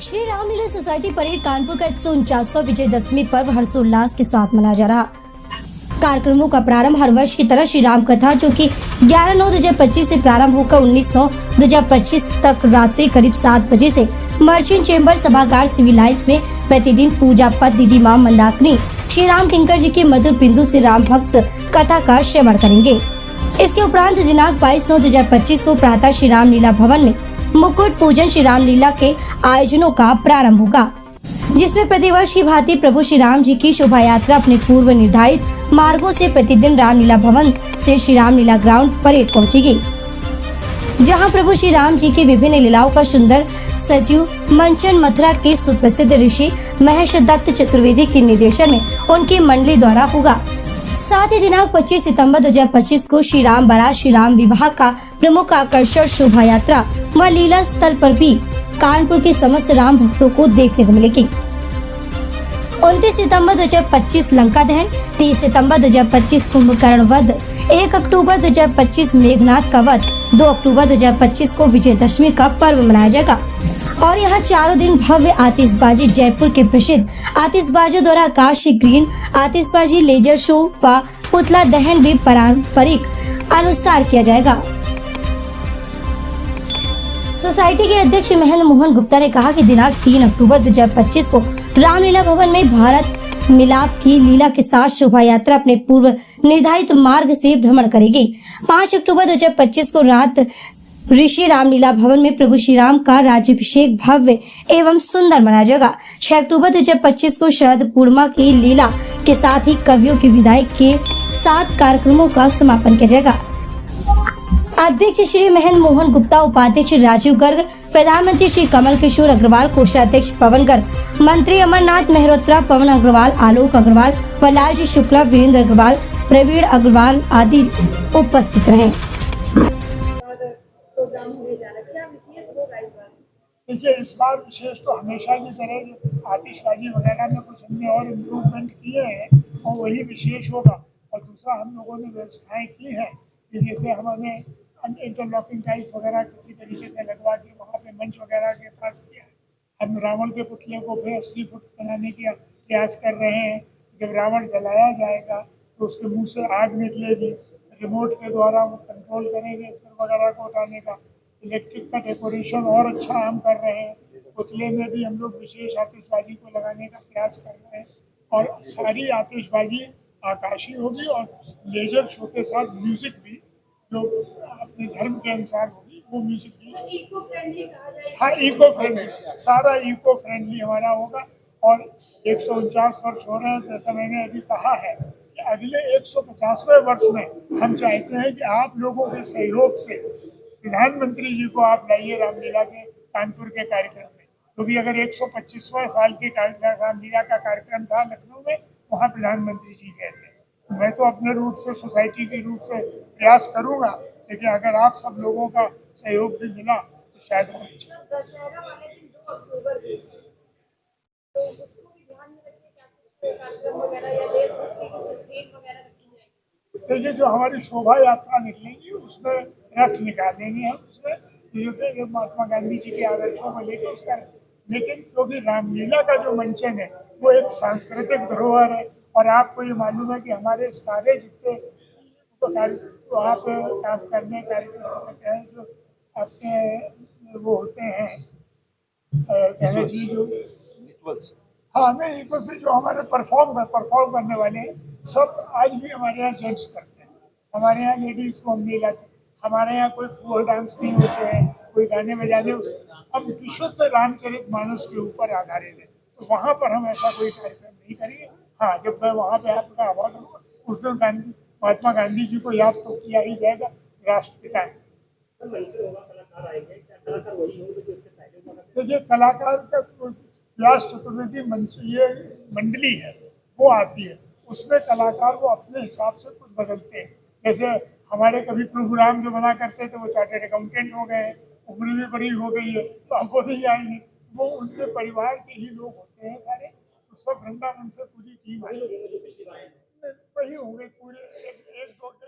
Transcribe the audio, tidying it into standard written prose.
Shri Ramlila society parade Kanpur का 149वां विजयदशमी पर्व हर्षोल्लास के साथ मनाया जा रहा। कार्यक्रमों का प्रारंभ हर वर्ष की तरह श्री राम कथा जो कि 11/9/2025 से प्रारंभ होकर 19/9/2025 तक रात्रि करीब 7 बजे से मर्चेंट चेंबर सभागार सिविल लाइंस में प्रतिदिन पूजा पद दीदी मां मंदाकिनी श्री राम किंकर जी के मधुर बिंदु से राम भक्त कथा का श्रवण करेंगे। इसके उपरांत दिनांक 22/9/2025 को प्रातः श्री राम लीला भवन में मुकुट पूजन श्री राम लीला के आयोजनों का प्रारंभ होगा, जिसमें प्रतिवर्ष की भांति प्रभु श्री राम जी की शोभा यात्रा अपने पूर्व निर्धारित मार्गों से प्रतिदिन रामलीला भवन से श्री राम लीला ग्राउंड परेड पहुंचेगी, जहां प्रभु श्री राम जी की विभिन्न लीलाओं का सुंदर सजीव मंचन मथुरा के सुप्रसिद्ध ऋषि महेश दत्त चतुर्वेदी के निर्देशन में उनकी मंडली द्वारा होगा। साथ ही दिनांक 25 सितंबर 2025 को श्री राम बारात श्री राम विवाह का प्रमुख आकर्षण शोभा यात्रा व लीला स्थल पर भी कानपुर के समस्त राम भक्तों को देखने को मिलेगी। 29 सितंबर 2025 लंका दहन, 30 सितंबर 2025 कुंभकर्ण वध, 1 अक्टूबर 2025 मेघनाथ का वध, 2 अक्टूबर 2025 को विजयदशमी का पर्व मनाया जाएगा और यह चारों दिन भव्य आतिशबाजी जयपुर के प्रसिद्ध आतिशबाजियों द्वारा आकाशीय ग्रीन आतिशबाजी लेजर शो व पुतला दहन भी पारंपरिक अनुसार किया जाएगा। सोसाइटी के अध्यक्ष महेंद्र मोहन गुप्ता ने कहा कि दिनांक 3 अक्टूबर 2025 को रामलीला भवन में भारत मिलाप की लीला के साथ शोभा यात्रा अपने पूर्व निर्धारित मार्ग से भ्रमण करेगी। 5 अक्टूबर 2025 को रात ऋषि रामलीला भवन में प्रभु श्री राम का राज्याभिषेक भव्य एवं सुंदर मनाया जाएगा। 6 अक्टूबर 2025 को शरद पूर्णिमा की लीला के साथ ही कवियों की विदाई के 7 कार्यक्रमों का समापन किया जाएगा। अध्यक्ष श्री महेंद्र मोहन गुप्ता, उपाध्यक्ष राजीव गर्ग, प्रधानमंत्री श्री कमल किशोर अग्रवाल, कोषाध्यक्ष पवन गर्ग, मंत्री अमरनाथ मेहरोत्रा, पवन अग्रवाल, आलोक अग्रवाल व लालजी शुक्ला, वीरेंद्र अग्रवाल, प्रवीण अग्रवाल आदि उपस्थित रहे। देखिए, इस बार विशेष तो हमेशा की तरह आतिशबाजी वगैरह में कुछ हमने और इम्प्रूवमेंट किए हैं और वही विशेष होगा। और दूसरा, हम लोगों ने व्यवस्थाएं की हैं कि जैसे हमने इंटरलॉकिंग टाइल्स वगैरह किसी तरीके से लगवा के वहाँ पे मंच वगैरह के पास किया है। हम रावण के पुतले को फिर 80 फुट बनाने का प्रयास कर रहे हैं। जब रावण जलाया जाएगा तो उसके मुंह से आग निकलेगी, रिमोट के द्वारा वो कंट्रोल करेंगे सिर वगैरह को उठाने का। इलेक्ट्रिक का डेकोरेशन और अच्छा हम कर रहे हैं। पुतले में भी हम लोग विशेष आतिशबाजी को लगाने का प्रयास कर रहे हैं और सारी आतिशबाजी आकाशीय होगी और लेजर शो के साथ म्यूजिक भी जो अपने धर्म के अनुसार होगी, वो म्यूजिक भी हाँ इको फ्रेंडली, सारा इको फ्रेंडली हमारा होगा। और 149 वर्ष हो रहे हैं, जैसा मैंने अभी कहा है कि अगले 150वें वर्ष में हम चाहते हैं कि आप लोगों के सहयोग से प्रधानमंत्री जी को आप लाइए रामलीला के कानपुर के कार्यक्रम में, क्योंकि अगर 125वां साल के रामलीला का कार्यक्रम था लखनऊ में, वहाँ प्रधानमंत्री जी गए थे। तो मैं तो अपने रूप से सोसाइटी के रूप से प्रयास करूँगा, लेकिन अगर आप सब लोगों का सहयोग भी मिला तो शायद और अच्छा। देखिए, जो हमारी शोभा यात्रा निकलेगी उसमें रथ निकालेंगे हम, उसमें जो महात्मा गांधी जी के आदर्शों को लेकर उसका, लेकिन क्योंकि रामलीला का जो मंचन है वो एक सांस्कृतिक धरोहर है और आपको ये मालूम है कि हमारे सारे जितने वहाँ पे काम करने कार्यक्रम होते हैं जो अपने वो होते हैं जो हाँ नहीं जो हमारे परफॉर्म करने वाले हैं, सब आज भी हमारे यहाँ जेंट्स करते हैं। हमारे यहाँ लेडीज को हम नहीं लाते। हमारे यहाँ कोई फ्लोर डांस नहीं होते हैं, कोई गाने बजाने। हम विशुद्ध रामचरितमानस के ऊपर आधारित है, तो वहाँ पर हम ऐसा कोई कार्यक्रम नहीं करेंगे। हाँ, जब मैं वहाँ पे आपका अवार्ड होगा उस दिन महात्मा गांधी जी को याद तो किया ही जाएगा, राष्ट्रपिता है। देखिए, कलाकार का व्यास चतुर्वेदी मंच ये मंडली है वो आती है, उसमें कलाकार वो अपने हिसाब से कुछ बदलते हैं। जैसे हमारे कभी प्रभु राम जो बना करते थे वो चार्टर्ड अकाउंटेंट हो गए, उम्र भी बड़ी हो गई है, तो अब वो नहीं आएंगे। वो उनके परिवार के ही लोग होते हैं सारे, तो सब वृंदावन से पूरी टीम आती है, वही होंगे पूरे एक दो के